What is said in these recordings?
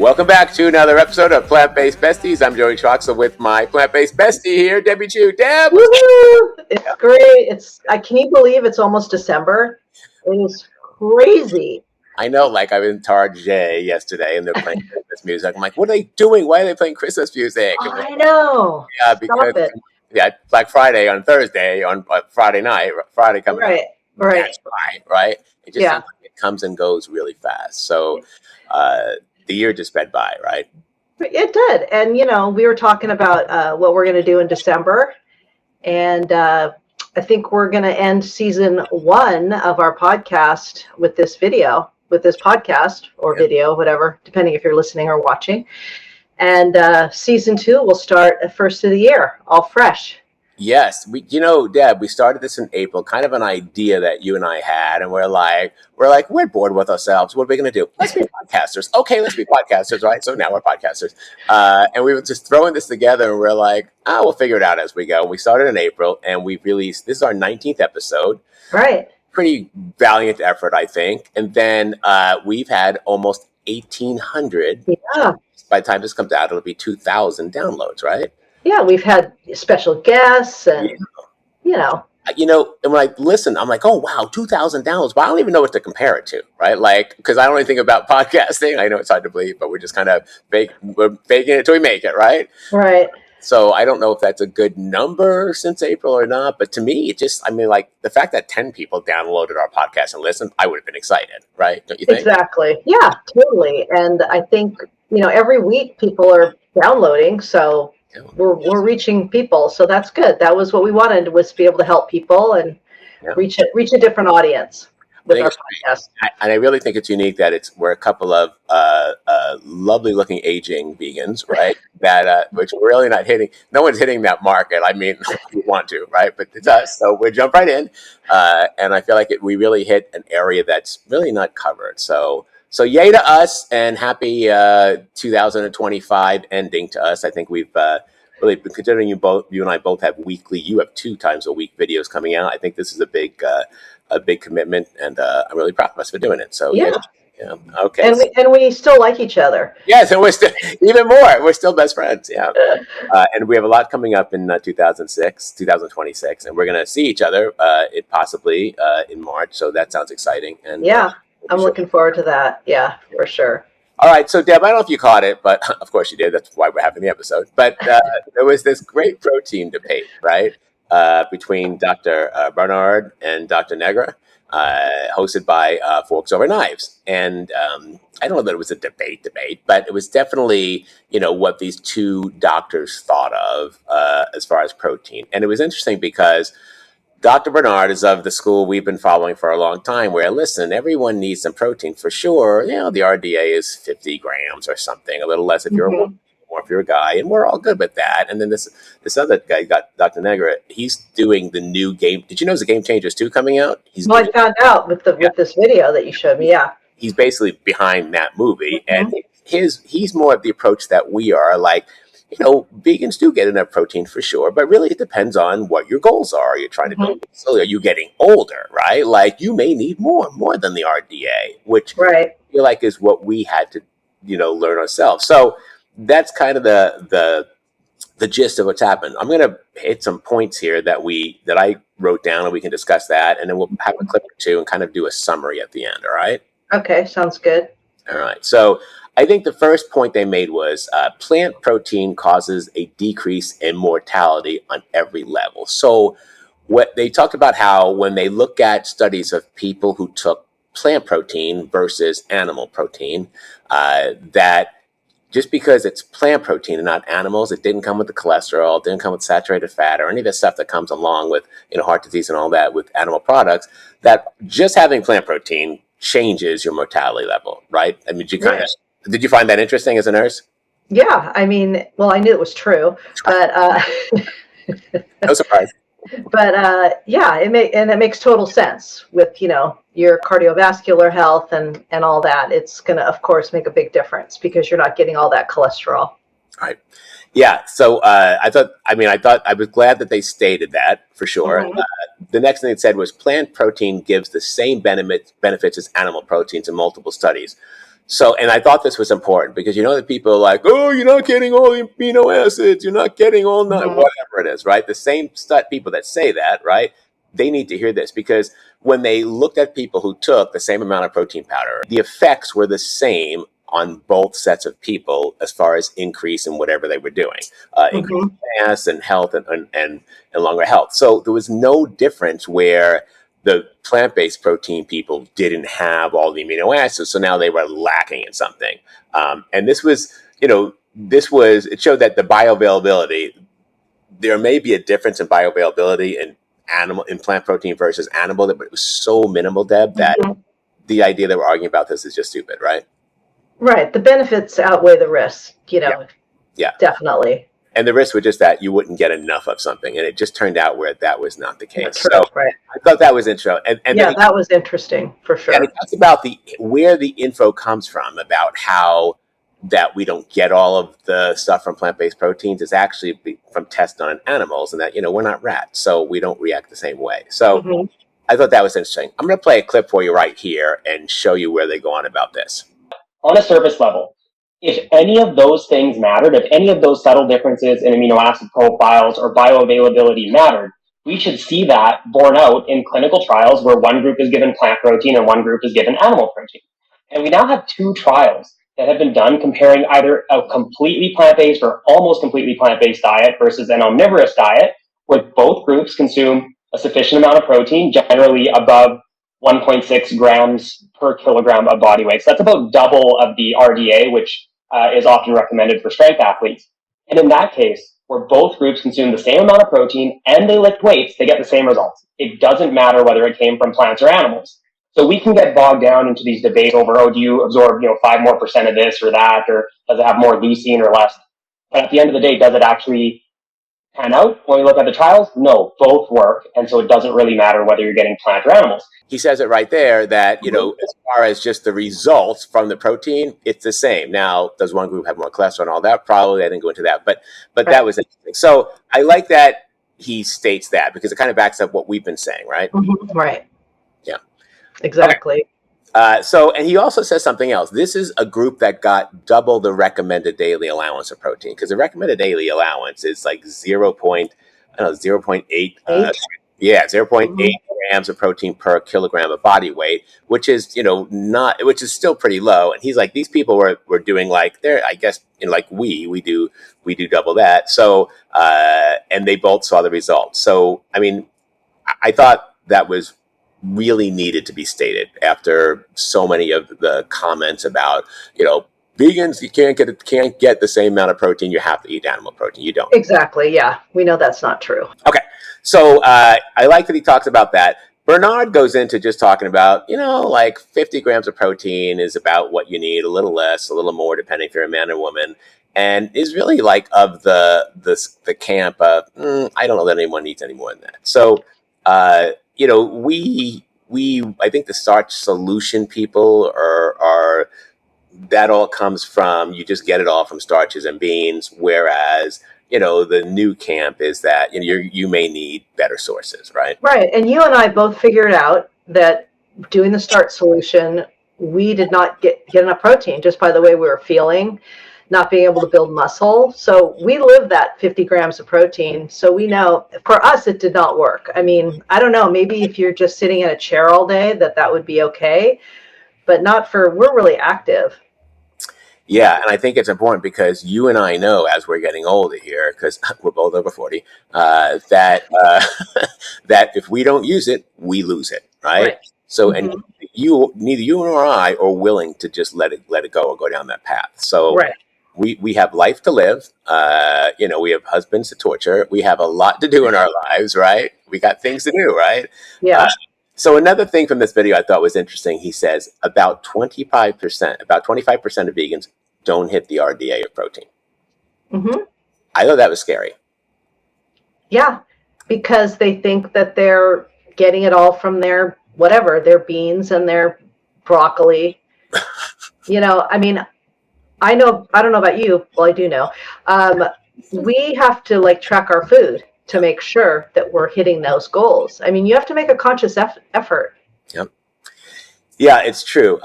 Welcome back to another episode of Plant Based Besties. I'm Joey Troxel with my Plant Based Bestie here, Debbie Chu. Deb! Woo-hoo! It's great. Can you believe it's almost December? It is crazy. I know, like I was in Target yesterday and they're playing Christmas music. I'm like, what are they doing? Why are they playing Christmas music? I know. Yeah, Stop because it. Black Friday on Thursday, on Friday night, Friday coming up. Right. That's right? It just Yeah. seems like it comes and goes really fast. So the year just sped by, right? It did. And, we were talking about what we're going to do in December. And I think we're going to end season 1 of our podcast with this podcast or video, whatever, depending if you're listening or watching. And season 2 will start at first of the year, all fresh. Yes, Deb, we started this in April, kind of an idea that you and I had, and we're like, we're bored with ourselves. What are we going to do? Let's be podcasters. Okay, let's be podcasters, right? So now we're podcasters. And we were just throwing this together, and we're like, we'll figure it out as we go. And we started in April, and we've released, this is our 19th episode. Right. Pretty valiant effort, I think. And then we've had almost 1,800. Yeah. By the time this comes out, it'll be 2,000 downloads, right? Yeah, we've had special guests and, and when I listen, I'm like, oh, wow, 2,000 downloads, but I don't even know what to compare it to, right? Like, because I don't really think about podcasting. I know it's hard to believe, but we're just kind of we're faking it till we make it, right? Right. So I don't know if that's a good number since April or not, but to me, like the fact that 10 people downloaded our podcast and listened, I would have been excited, right? Don't you think? Exactly. Yeah, totally. And I think, every week people are downloading, so we're reaching people, so that's good. That was what we wanted, was to be able to help people and reach a different audience with our podcast. And I really think it's unique that we're a couple of lovely looking aging vegans, right? That which we're really not hitting. No one's hitting that market. I mean, we want to, right? But it's us, so we jump right in. And I feel like we really hit an area that's really not covered. So yay to us, and happy 2025 ending to us. I think we've really been considering you and I both have weekly. You have 2 times a week videos coming out. I think this is a big commitment, and I'm really proud of us for doing it. So yeah. Okay. And we still like each other. Yes, and we're still even more. We're still best friends. Yeah. And we have a lot coming up in 2026, and we're going to see each other possibly in March. So that sounds exciting. And I'm looking forward to that. Yeah, for sure. All right. So, Deb, I don't know if you caught it, but of course you did. That's why we're having the episode. But there was this great protein debate, right, between Dr. Barnard and Dr. Nagra, hosted by Forks Over Knives. And I don't know that it was a debate, but it was definitely, what these 2 doctors thought of as far as protein. And it was interesting because Dr. Barnard is of the school we've been following for a long time, where, listen, everyone needs some protein for sure. The RDA is 50 grams or something, a little less if you're a woman, more if you're a guy, and we're all good with that. And then this other guy, Dr. Nagra, he's doing the new game. Did you know there's a Game Changers 2 coming out? I found out with this video that you showed me. Yeah, he's basically behind that movie, and he's more of the approach that we are. Like, vegans do get enough protein for sure, but really it depends on what your goals are. Are you trying to build? So are you getting older, right? Like, you may need more than the RDA, which I feel like is what we had to, learn ourselves. So that's kind of the gist of what's happened. I'm going to hit some points here that I wrote down, and we can discuss that, and then we'll have a clip or 2 and kind of do a summary at the end. All right? Okay, sounds good. All right. So I think the first point they made was plant protein causes a decrease in mortality on every level. So what they talked about, how when they look at studies of people who took plant protein versus animal protein, that just because it's plant protein and not animals, it didn't come with the cholesterol, it didn't come with saturated fat or any of the stuff that comes along with heart disease and all that with animal products, that just having plant protein changes your mortality level, right? I mean, did you find that interesting as a nurse? Yeah, I mean, well, I knew it was true, but no surprise. But it makes total sense with your cardiovascular health and all that. It's going to, of course, make a big difference because you're not getting all that cholesterol. Right. Yeah. So I was glad that they stated that for sure. The next thing it said was plant protein gives the same benefits as animal proteins in multiple studies. So, and I thought this was important because you know that people are like, oh, you're not getting all the amino acids, you're not getting all nine, Mhm. whatever it is, right? The same people that say that, right? They need to hear this because when they looked at people who took the same amount of protein powder, the effects were the same on both sets of people as far as increase in whatever they were doing, increase Mhm. in mass and health and longer health. So there was no difference where the plant-based protein people didn't have all the amino acids, so now they were lacking in something. And this was, it showed that the bioavailability, there may be a difference in bioavailability in plant protein versus animal, but it was so minimal, Deb, that Mhm. the idea that we're arguing about this is just stupid, right? Right. The benefits outweigh the risks, Yeah, yeah. definitely. And the risks were just that you wouldn't get enough of something, and it just turned out where that was not the Yeah, case. true. So Right. I thought that was interesting, and then Yeah, that was interesting for and he sure. talks about where the info comes from about how that we don't get all of the stuff from plant-based proteins is actually from tests on animals, and that we're not rats, so we don't react the same way. So Mhm. I thought that was interesting. I'm going to play a clip for you right here and show you where they go on about this. On a surface level, if any of those things mattered, if any of those subtle differences in amino acid profiles or bioavailability mattered, we should see that borne out in clinical trials where one group is given plant protein and one group is given animal protein. And we now have 2 trials that have been done comparing either a completely plant-based or almost completely plant-based diet versus an omnivorous diet, where both groups consume a sufficient amount of protein, generally above 1.6 grams per kilogram of body weight. So that's about double of the RDA, which is often recommended for strength athletes. And in that case, where both groups consume the same amount of protein and they lift weights, they get the same results. It doesn't matter whether it came from plants or animals. So we can get bogged down into these debates over, oh, do you absorb 5% more of this or that, or does it have more leucine or less? But at the end of the day, does it actually pan out when we look at the trials? No, both work, and so it doesn't really matter whether you're getting plant or animals. He says it right there that, as far as just the results from the protein, it's the same. Now, does one group have more cholesterol and all that? Probably. I didn't go into that, but Right. that was interesting. So I like that he states that because it kind of backs up what we've been saying, right? Mhm. Right. Yeah. Exactly. And he also says something else. This is a group that got double the recommended daily allowance of protein because the recommended daily allowance is like 0.8, 8. 0.8 Mhm. grams of protein per kilogram of body weight, which is, which is still pretty low. And he's like, these people were doing like, they're, I guess, like we do double that. So, and they both saw the results. So, I mean, I thought that was really needed to be stated after so many of the comments about, vegans, you can't get the same amount of protein. You have to eat animal protein. You don't. Exactly. Yeah. We know that's not true. Okay. So I like that he talks about that. Barnard goes into just talking about, like 50 grams of protein is about what you need, a little less, a little more, depending if you're a man or woman. And is really like of the camp of, I don't know that anyone needs any more than that. So, we I think the starch solution people are that all comes from, you just get it all from starches and beans, whereas the new camp is that you may need better sources, right? Right. And you and I both figured out that doing the start solution, we did not get enough protein just by the way we were feeling, not being able to build muscle. So we live that 50 grams of protein. So we know for us, it did not work. I mean, I don't know, maybe if you're just sitting in a chair all day, that would be okay, but not for, we're really active. Yeah, and I think it's important because you and I know as we're getting older here, because we're both over 40, that that if we don't use it, we lose it, right? Right. So, Mhm. and neither you nor I are willing to just let it go or go down that path. So, Right. we have life to live. We have husbands to torture. We have a lot to do in our lives, right? We got things to do, right? Yeah. So another thing from this video I thought was interesting. He says about 25% of vegans don't hit the RDA of protein. Mhm. I thought that was scary. Yeah, because they think that they're getting it all from their whatever, their beans and their broccoli. I mean, I don't know about you. Well, I do know. We have to like track our food to make sure that we're hitting those goals. I mean, you have to make a conscious effort. Yep. Yeah, it's true.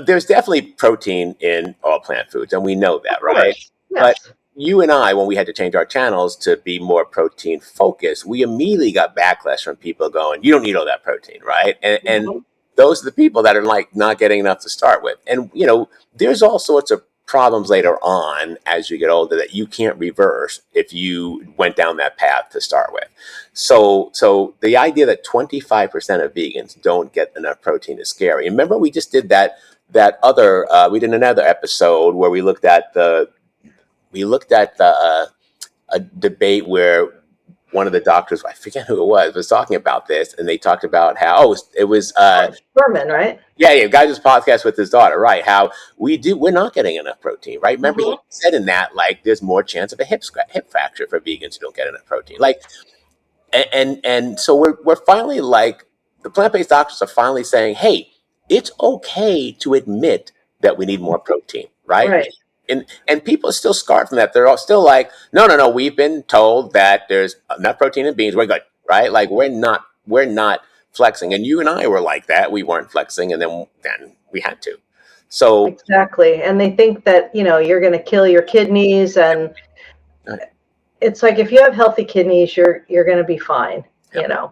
There's definitely protein in all plant foods, and we know Of that, right? course. But Yes. you and I, when we had to change our channels to be more protein focused, we immediately got backlash from people going, "You don't need all that protein, right?" And Mhm. those are the people that are like not getting enough to start with. And there's all sorts of problems later on as you get older that you can't reverse if you went down that path to start with. So the idea that 25% of vegans don't get enough protein is scary. Remember, we just did we did another episode where we looked at a debate where one of the doctors, I forget who it was talking about this, and they talked about how it was Berman, right? yeah, guy just podcast with his daughter, right? How we're not getting enough protein, right? Remember, he said in that, like, there's more chance of a hip fracture for vegans who don't get enough protein. Like, and so we're finally, like, the plant-based doctors are finally saying, hey, it's okay to admit that we need more protein, right? Right. And people are still scarred from that. They're all still like, no, we've been told that there's enough protein in beans, we're good, right? Like, we're not flexing. And you and I were like that. We weren't flexing, and then we had to. So Exactly. And they think that, you're going to kill your kidneys, and it's like, if you have healthy kidneys, you're going to be fine, yeah.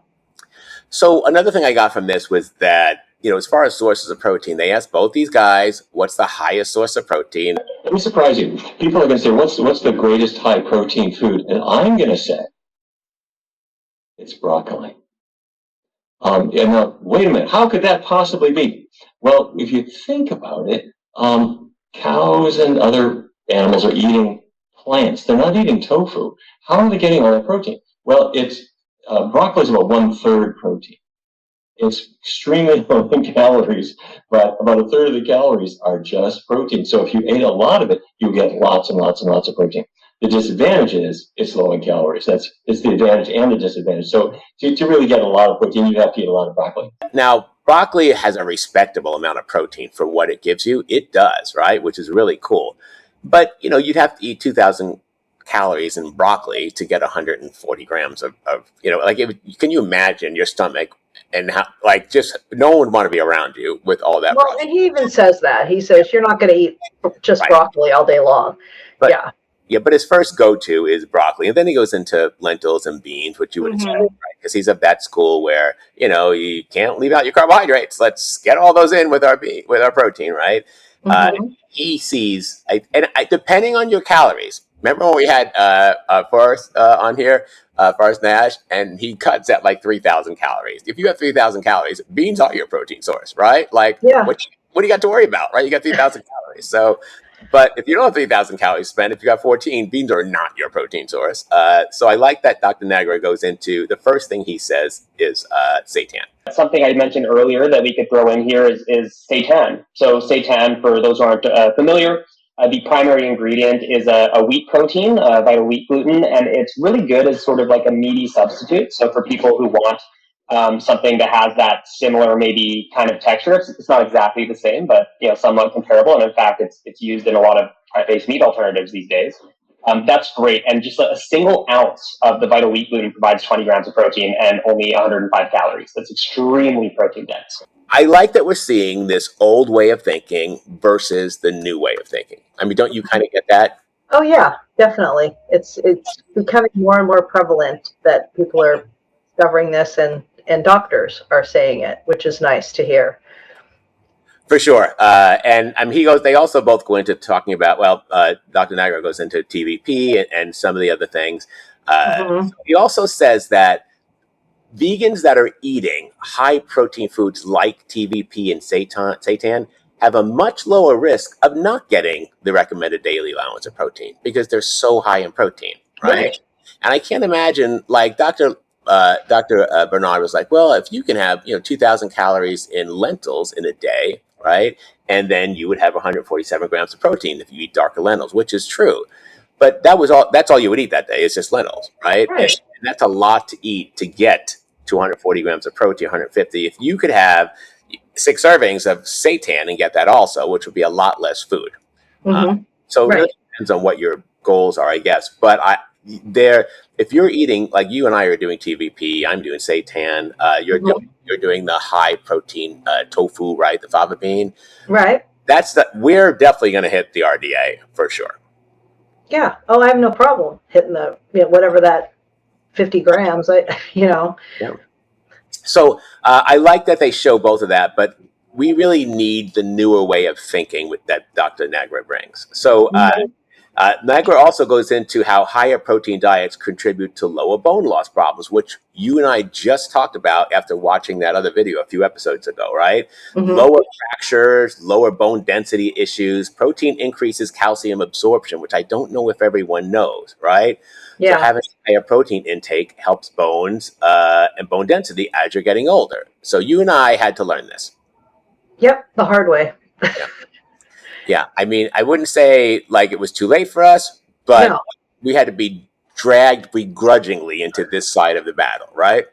So another thing I got from this was that, as far as sources of protein, they asked both these guys, what's the highest source of protein? Let me surprise you. People are going to say, what's the greatest high protein food? And I'm going to say, it's broccoli. And now, wait a minute, how could that possibly be? Well, if you think about it, cows and other animals are eating plants. They're not eating tofu. How are they getting all that protein? Well, broccoli is about 1/3 protein. It's extremely low in calories, but about 1/3 of the calories are just protein. So if you ate a lot of it, you get lots and lots and lots of protein. The disadvantage is it's low in calories. It's the advantage and the disadvantage. So to really get a lot of protein, you have to eat a lot of broccoli. Now, broccoli has a respectable amount of protein for what it gives you. It does, right? Which is really cool. But, you'd have to eat 2,000 calories in broccoli to get 140 grams of can you imagine your stomach and how, like, just no one would want to be around you with all that Well, broccoli. and he even says that. He says you're not going to eat just Right. broccoli all day long. But, yeah. Yeah, but his first go-to is broccoli, and then he goes into lentils and beans, which you would expect, right? Because he's of that school where you can't leave out your carbohydrates. Let's get all those in with our protein, right? He sees, depending on your calories. Remember when we had Forrest on here, Forrest Nash, and he cuts at like 3,000 calories. If you have 3,000 calories, beans are your protein source, right? Like, Yeah. what do you got to worry about, right? You got 3,000 calories, so. But if you don't have 3,000 calories spent, if you got 14, beans are not your protein source. So I like that Dr. Nagra goes into, the first thing he says is seitan. Something I mentioned earlier that we could throw in here is seitan. So seitan, for those who aren't familiar, the primary ingredient is a wheat protein, vital wheat gluten, and it's really good as sort of like a meaty substitute. So for people who want something that has that similar maybe kind of texture, it's not exactly the same, but somewhat comparable. And in fact, it's used in a lot of plant-based meat alternatives these days. That's great. And just a single ounce of the vital wheat gluten provides 20 grams of protein and only 105 calories. That's extremely protein dense. I like that we're seeing this old way of thinking versus the new way of thinking. I mean, don't you kind of get that? Oh yeah, definitely. It's becoming more and more prevalent that people are discovering this, and doctors are saying it, which is nice to hear. For sure. And I mean, they also both go into talking about, Dr. Nagra goes into TVP and some of the other things. He also says that vegans that are eating high protein foods like TVP and seitan have a much lower risk of not getting the recommended daily allowance of protein because they're so high in protein, right? And I can't imagine, like, Dr. Barnard was like, well, if you can have 2,000 calories in lentils in a day, right, and then you would have 147 grams of protein if you eat darker lentils, which is true. But that's all you would eat that day. It's just lentils, right? And that's a lot to eat to get 240 grams of protein, 150. If you could have 6 servings of seitan and get that also, which would be a lot less food. So it really depends on what your goals are, I guess. But if you're eating, like you and I are doing TVP, I'm doing seitan, you're doing the high protein tofu, right? The fava bean. Right. We're definitely going to hit the RDA for sure. Yeah. Oh, I have no problem hitting the, whatever that 50 grams, Yeah. So I like that they show both of that, but we really need the newer way of thinking that Dr. Nagra brings. So Nagra also goes into how higher protein diets contribute to lower bone loss problems, which you and I just talked about after watching that other video a few episodes ago, right? Lower fractures, lower bone density issues. Protein increases calcium absorption, which I don't know if everyone knows, right? Yeah. So having higher protein intake helps bones and bone density as you're getting older. So you and I had to learn this. Yep, the hard way. Yeah, I mean, I wouldn't say like it was too late for us, but we had to be dragged begrudgingly into this side of the battle, right?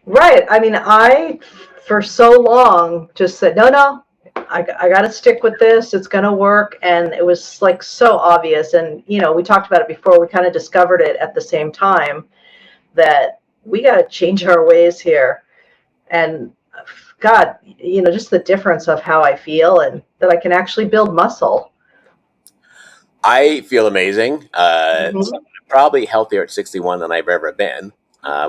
Right. I mean, I, for so long, just said, no, I got to stick with this. It's going to work. And it was like so obvious. And, we talked about it before. We kind of discovered it at the same time that we got to change our ways here. And God, just the difference of how I feel and that I can actually build muscle. I feel amazing. So I'm probably healthier at 61 than I've ever been,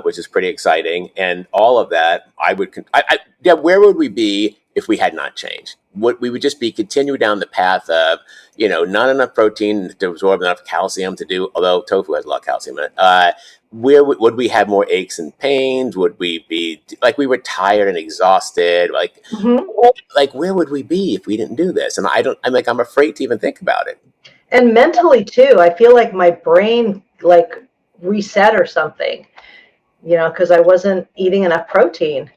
which is pretty exciting. And all of that, where would we be if we had not changed? We would just be continue down the path of, not enough protein to absorb enough calcium to do, although tofu has a lot of calcium in it. Where would we have more aches and pains? Would we be like we were tired and exhausted? Like where would we be if we didn't do this? And I'm afraid to even think about it. And mentally too, I feel like my brain like reset or something, because I wasn't eating enough protein.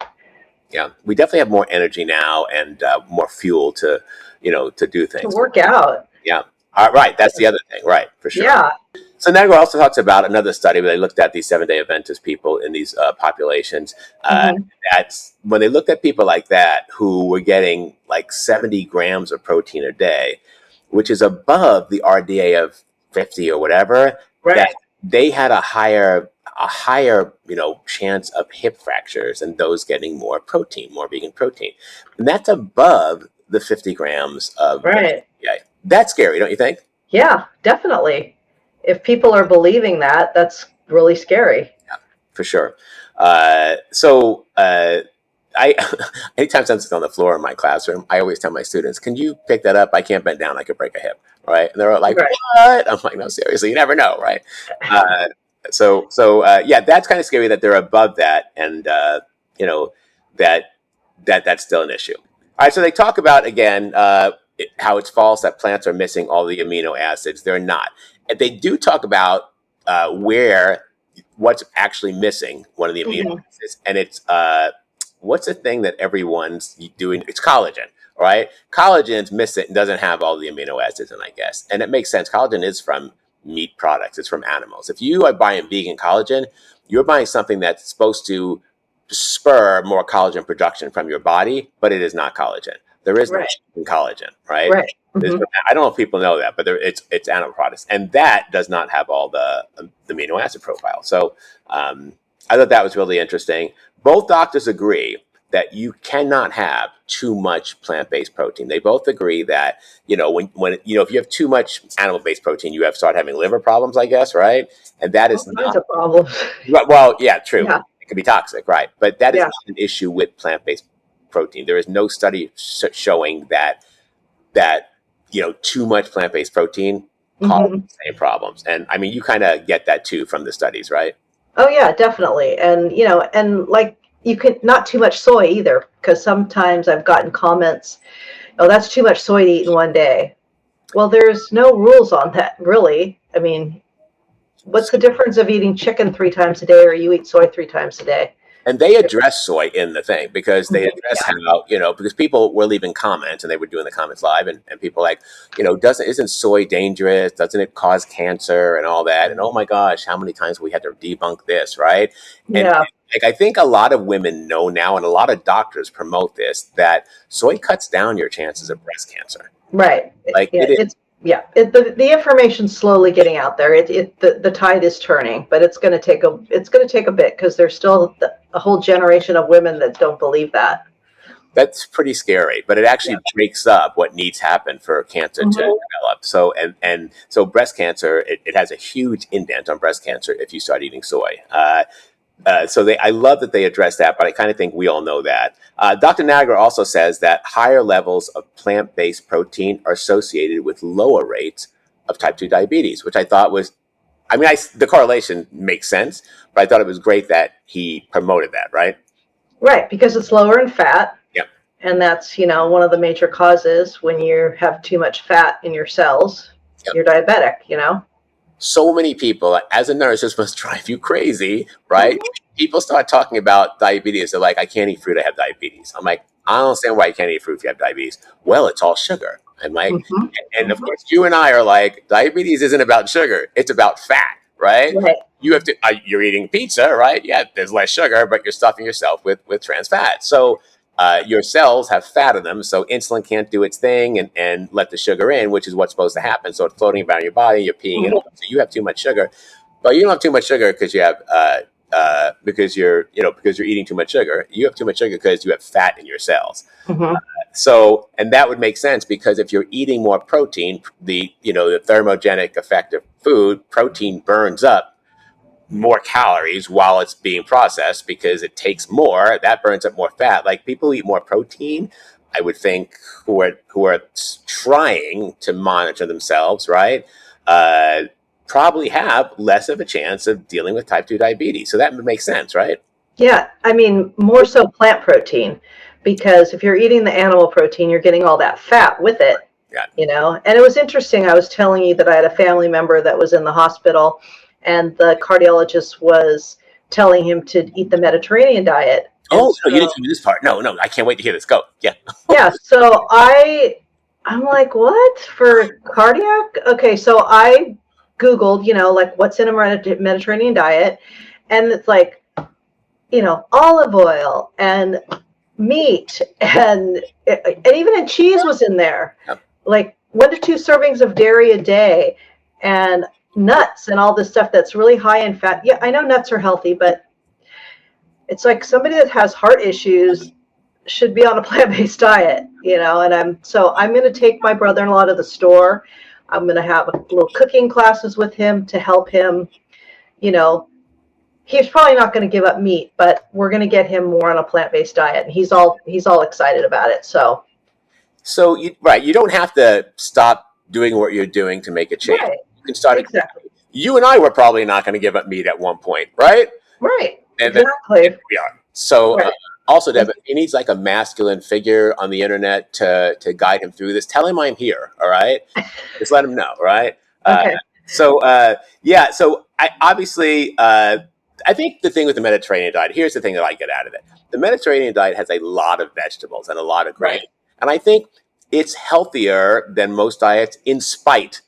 Yeah, we definitely have more energy now and more fuel to do things. To work out. Yeah. Right. That's the other thing. Right. For sure. Yeah. So Nagra also talks about another study where they looked at these 7-day Adventist people in these populations. That's when they looked at people like that who were getting like 70 grams of protein a day, which is above the RDA of 50 or whatever. Right. That they had a higher chance of hip fractures and those getting more protein, more vegan protein. And that's above the 50 grams of right. Yeah. That's scary, don't you think? Yeah, definitely. If people are believing that, that's really scary. Yeah, for sure. Anytime something's on the floor in my classroom, I always tell my students, can you pick that up? I can't bend down. I could break a hip. Right. And they're like, what? I'm like, no, seriously, you never know. Right. That's kind of scary that they're above that. And, that's still an issue. All right. So they talk about, again, how it's false that plants are missing all the amino acids. They're not. And they do talk about what's actually missing one of the amino acids. And it's what's the thing that everyone's doing? It's collagen, right? Collagen's missing, doesn't have all the amino acids in, I guess. And it makes sense. Collagen is from meat products. It's from animals. If you are buying vegan collagen, you're buying something that's supposed to spur more collagen production from your body, but it is not collagen. There is no collagen, right? Right. I don't know if people know that, but it's animal products, and that does not have all the amino acid profile. So I thought that was really interesting. Both doctors agree that you cannot have too much plant-based protein. They both agree that when if you have too much animal-based protein, you start having liver problems, I guess, right? And that is not a problem. Well, yeah, true. Yeah. It can be toxic, right? But that is not an issue with plant-based protein. There is no study showing that too much plant-based protein causes the same problems. And I mean, you kind of get that too from the studies, right? Oh yeah, definitely. And and like you could not too much soy either, because sometimes I've gotten comments, oh, that's too much soy to eat in one day. Well, there's no rules on that, really. I mean, what's the difference of eating chicken 3 times a day or you eat soy 3 times a day? And they address soy in the thing because they address how, because people were leaving comments and they were doing the comments live and people like, isn't soy dangerous? Doesn't it cause cancer and all that? And oh my gosh, how many times we had to debunk this, right? And I think a lot of women know now, and a lot of doctors promote this, that soy cuts down your chances of breast cancer. Right. Like Yeah, the information's slowly getting out there. The tide is turning, but it's going to take a bit because there's still a whole generation of women that don't believe that. That's pretty scary, but it actually Yeah. breaks up what needs to happen for cancer to develop. So, and so breast cancer, it has a huge indent on breast cancer if you start eating soy. I love that they address that, but I kind of think we all know that. Dr. Nagra also says that higher levels of plant-based protein are associated with lower rates of type 2 diabetes, which I thought was, I mean, the correlation makes sense, but I thought it was great that he promoted that, right? Right, because it's lower in fat. Yep. And that's, one of the major causes when you have too much fat in your cells. Yep. You're diabetic, So many people, as a nurse, this must drive you crazy, right? Mm-hmm. People start talking about diabetes. They're like, I can't eat fruit, I have diabetes. I'm like, I don't understand why you can't eat fruit if you have diabetes. Well, it's all sugar. I'm like, and of course, you and I are like, diabetes isn't about sugar, it's about fat, right? You have to, you're eating pizza, right? Yeah, there's less sugar, but you're stuffing yourself with trans fat. So your cells have fat in them, so insulin can't do its thing and let the sugar in, which is what's supposed to happen. So it's floating around your body, you're peeing it off. So you have too much sugar, but you don't have too much sugar because you have because you're eating too much sugar. You have too much sugar because you have fat in your cells. So, and that would make sense because if you're eating more protein, the thermogenic effect of food, protein burns up more calories while it's being processed because it takes more. That burns up more fat. Like people who eat more protein, I would think, who are trying to monitor themselves, right? Probably have less of a chance of dealing with type 2 diabetes. So that would make sense, right? Yeah, I mean, more so plant protein, because if you're eating the animal protein, you're getting all that fat with it. Yeah. And it was interesting. I was telling you that I had a family member that was in the hospital, and the cardiologist was telling him to eat the Mediterranean diet. Oh, so, no, you didn't tell me this part. No, I can't wait to hear this. Go. Yeah. Yeah, so I'm like, what? For cardiac? Okay, so I Googled, like what's in a Mediterranean diet, and it's like, olive oil and meat and even cheese was in there. Yep. Like 1 to 2 servings of dairy a day and nuts and all this stuff that's really high in fat. Yeah, I know nuts are healthy, but it's like somebody that has heart issues should be on a plant-based diet, and I'm going to take my brother-in-law to the store. I'm going to have little cooking classes with him to help him, he's probably not going to give up meat, but we're going to get him more on a plant-based diet, and he's all excited about it. So you don't have to stop doing what you're doing to make a change. Right. You can start exactly. You and I were probably not going to give up meat at one point, right? Right. And exactly. Then we are. So Right. Also, Deb, he needs like a masculine figure on the internet to guide him through this. Tell him I'm here. All right. Just let him know. Right. Okay. So I obviously I think the thing with the Mediterranean diet, here's the thing that I get out of it. The Mediterranean diet has a lot of vegetables and a lot of grain. Right. And I think it's healthier than most diets in spite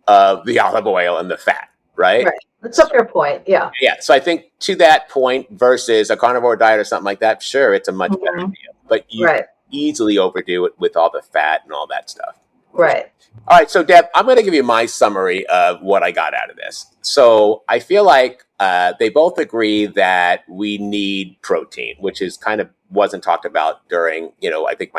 of the olive oil and the fat, right? Right. That's a fair point. Yeah. Yeah. So I think to that point versus a carnivore diet or something like that, sure, it's a much better deal. But you can easily overdo it with all the fat and all that stuff. Right. All right. So Deb, I'm going to give you my summary of what I got out of this. So I feel like they both agree that we need protein, which is kind of wasn't talked about during, I think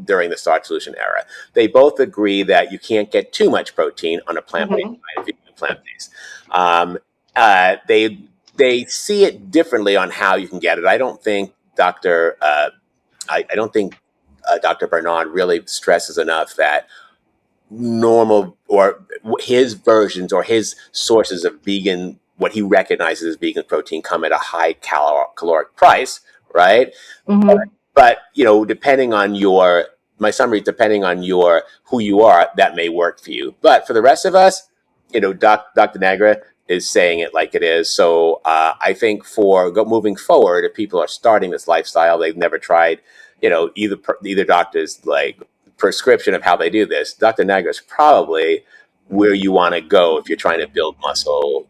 during the Starch Solution era. They both agree that you can't get too much protein on a plant-based diet if you eat plant-based. They see it differently on how you can get it. I don't think Dr. Barnard really stresses enough that normal or his versions or his sources of vegan, what he recognizes as vegan protein, come at a high caloric price, right? But depending on depending on who you are, that may work for you. But for the rest of us, Dr. Nagra is saying it like it is. So I think moving forward, if people are starting this lifestyle, they've never tried, either doctor's like prescription of how they do this. Dr. Nagra is probably where you want to go if you're trying to build muscle.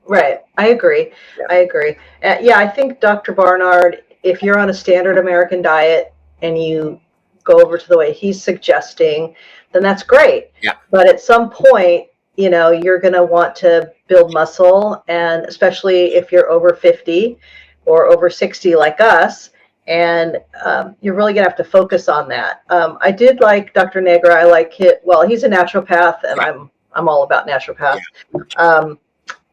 Right. I agree. Yeah. I agree. I think Dr. Barnard, if you're on a standard American diet and you go over to the way he's suggesting, then that's great. Yeah. But at some point, you're going to want to build muscle, and especially if you're over 50 or over 60 like us, and you're really going to have to focus on that. I did like Dr. Nagra. I like it. Well, he's a naturopath, and I'm all about naturopaths.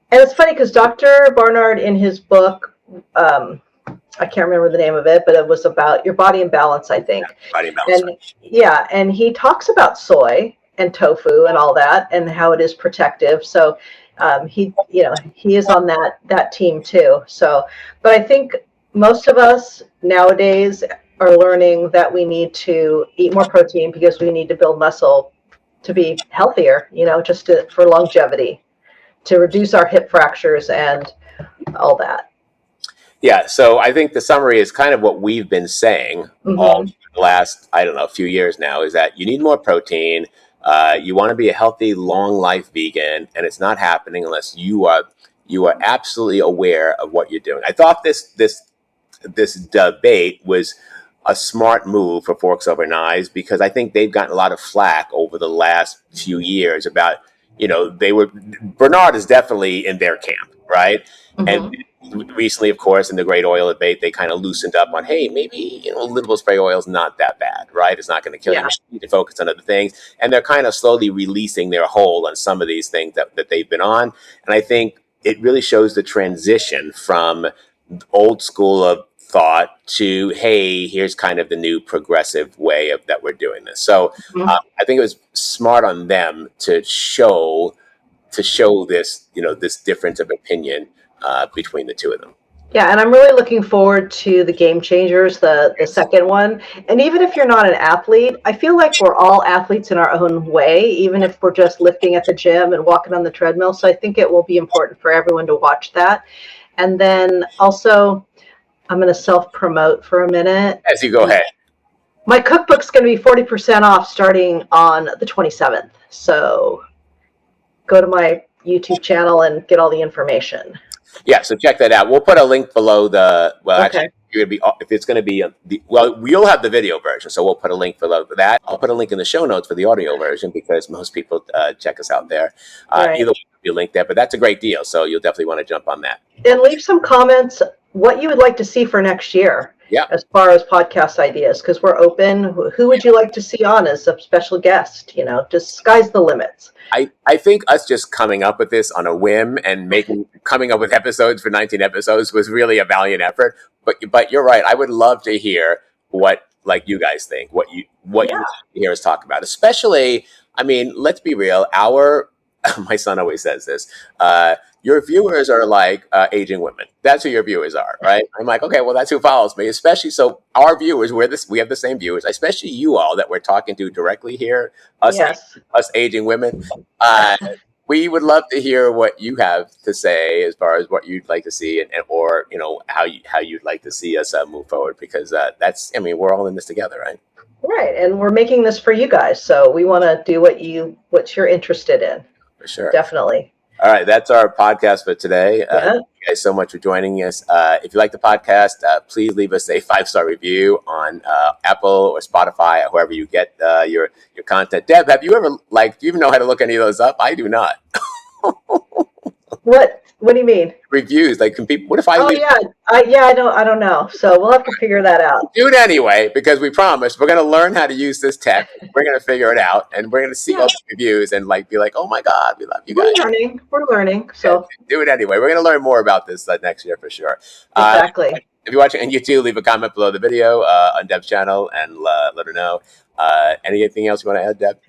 And it's funny because Dr. Barnard, in his book, I can't remember the name of it, but it was about your body and balance, I think. Body and balance. And he talks about soy and tofu and all that, and how it is protective. So he is on that team too. So, but I think most of us nowadays are learning that we need to eat more protein because we need to build muscle to be healthier, just for longevity, to reduce our hip fractures and all that. Yeah, so I think the summary is kind of what we've been saying all the last, few years now, is that you need more protein. You want to be a healthy, long life vegan, and it's not happening unless you are absolutely aware of what you're doing. I thought this debate was a smart move for Forks Over Knives, because I think they've gotten a lot of flack over the last few years about, Barnard is definitely in their camp, right? And recently, of course, in the great oil debate, they kind of loosened up on, hey, maybe, littable spray oil is not that bad, right? It's not going to kill you. You need to focus on other things. And they're kind of slowly releasing their hold on some of these things that they've been on. And I think it really shows the transition from old school of thought to, hey, here's kind of the new progressive way that we're doing this. So I think it was smart on them to show this, this difference of opinion between the two of them. Yeah, and I'm really looking forward to the Game Changers, the second one. And even if you're not an athlete, I feel like we're all athletes in our own way, even if we're just lifting at the gym and walking on the treadmill. So I think it will be important for everyone to watch that. And then also, I'm going to self-promote for a minute. As you go ahead. My cookbook's going to be 40% off starting on the 27th. So go to my YouTube channel and get all the information. Yeah, so check that out. We'll put a link below actually, you're gonna be, if it's going to be, you'll have the video version, so we'll put a link below that. I'll put a link in the show notes for the audio version, because most people check us out there. Either way, there'll be a link there, but that's a great deal, so you'll definitely want to jump on that. And leave some comments what you would like to see for next year. Yeah. As far as podcast ideas, because we're open. Who would you like to see on as a special guest? Just sky's the limits. I think us just coming up with this on a whim and coming up with episodes for 19 episodes was really a valiant effort. But you're right. I would love to hear what you guys think, what you hear us talk about. Especially, let's be real. My son always says this. Your viewers are like aging women. That's who your viewers are, right? I'm like, okay, well, that's who follows me. Especially, so our viewers, we have the same viewers, especially you all that we're talking to directly here, us aging women. We would love to hear what you have to say as far as what you'd like to see, or how you'd like to see us move forward, because we're all in this together, right? Right, and we're making this for you guys, so we want to do what you're interested in. For sure, definitely. All right, that's our podcast for today. Thank you guys so much for joining us. If you like the podcast, please leave us a 5-star review on Apple or Spotify, or wherever you get your content. Deb, have you ever do you even know how to look any of those up? I do not. What do you mean? Reviews, can people? What if I? Oh leave? I don't know. So we'll have to figure that out. Do it anyway, because we promise we're going to learn how to use this tech. We're going to figure it out, and we're going to see all the reviews and be like, oh my God, we love you guys. We're learning. So do it anyway. We're going to learn more about this next year for sure. Exactly. If you're watching on YouTube, leave a comment below the video on Deb's channel and let her know. Anything else you want to add, Deb?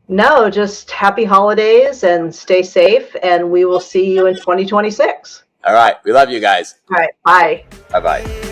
No, just happy holidays and stay safe, and we will see you in 2026. All right. We love you guys. All right. Bye. Bye-bye.